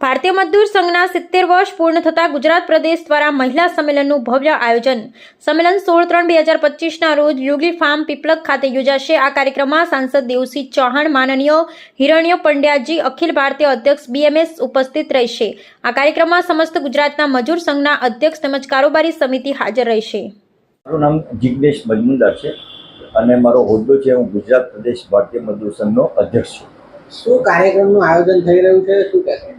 ભારતીય મજદૂર સંઘના 70 વર્ષ પૂર્ણ થતાં ગુજરાત પ્રદેશ દ્વારા મહિલા સંમેલનનું ભવ્ય આયોજન. સંમેલન 16/3/2025ના રોજ યુગલી ફાર્મ પીપલગ ખાતે યોજાશે. આ કાર્યક્રમમાં સાંસદ દેવસિંહ ચૌહાણ, માનનીય હિરણ્ય પંડ્યાજી, અખિલ ભારતીય અધ્યક્ષ BMS ઉપસ્થિત રહેશે. આ કાર્યક્રમમાં સમસ્ત ગુજરાતના મજૂર સંઘના અધ્યક્ષ તેમજ કારોબારી સમિતિ હાજર રહેશે. મારું નામ જિગ્નેશ મજમુદાર છે અને મારો હોદ્દો છે હું ગુજરાત પ્રદેશ ભારતીય મજદૂર સંઘનો અધ્યક્ષ છું. શું કાર્યક્રમનું આયોજન થઈ રહ્યું છે, શું કહેશો?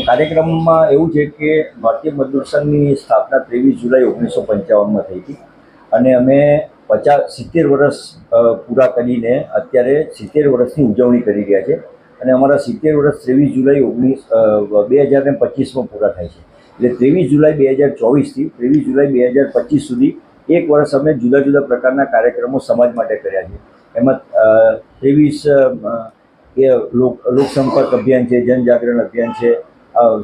કાર્યક્રમમાં એવું છે કે ભારતીય મજદૂર સંઘની સ્થાપના 23 જુલાઈ 1955માં થઈ હતી અને અમે 70 વર્ષ પૂરા કરીને અત્યારે 70 વર્ષની ઉજવણી કરી રહ્યા છે અને અમારા 70 વર્ષ 23 જુલાઈ 2025માં પૂરા થાય છે. એટલે 23 જુલાઈ 2024થી 23 જુલાઈ 2025 સુધી એક વર્ષ અમે જુદા જુદા પ્રકારના કાર્યક્રમો સમાજ માટે કર્યા છે. એમાં 23 કે લોકસંપર્ક અભિયાન છે, જનજાગરણ અભિયાન છે,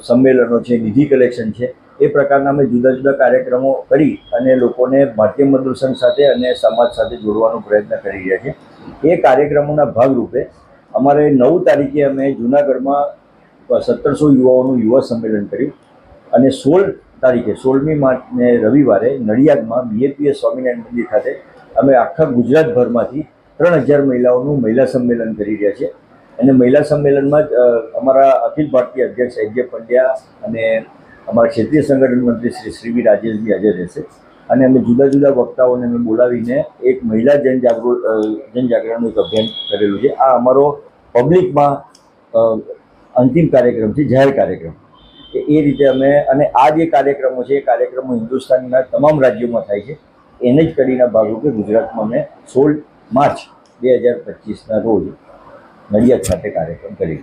સંમેલનો છે, નિધિ કલેક્શન છે, એ પ્રકારના અમે જુદા જુદા કાર્યક્રમો કરી અને લોકોને ભારતીય મજદૂર સંઘ સાથે અને સમાજ સાથે જોડવાનો પ્રયત્ન કરી રહ્યા છે. એ કાર્યક્રમોના ભાગરૂપે અમારે 9 તારીખે અમે જૂનાગઢમાં 1700 યુવાઓનું યુવા સંમેલન કર્યું અને 16 તારીખે 16મી માર્ચને રવિવારે નડિયાદમાં BAPS સ્વામિનારાયણ મંદિર ખાતે અમે આખા ગુજરાતભરમાંથી 3000 મહિલાઓનું મહિલા સંમેલન કરી રહ્યા છીએ. અને મહિલા સંમેલનમાં જ અમારા અખિલ ભારતીય અધ્યક્ષ HJ પંડ્યા અને અમારા ક્ષેત્રીય સંગઠન મંત્રી શ્રી શ્રીવી રાજેશજી હાજર રહેશે અને અમે જુદા જુદા વક્તાઓને અમે બોલાવીને એક મહિલા જનજાગરણનું એક અભિયાન કરેલું છે. આ અમારો પબ્લિકમાં અંતિમ કાર્યક્રમ છે, જાહેર કાર્યક્રમ. એ રીતે અમે અને આ જે કાર્યક્રમો છે એ કાર્યક્રમો હિન્દુસ્તાનના તમામ રાજ્યોમાં થાય છે. એને જ કડીના ભાગરૂપે ગુજરાતમાં અમે 16 માર્ચ 2025ના રોજ નડિયાદ ખાતે કાર્યક્રમ કરી.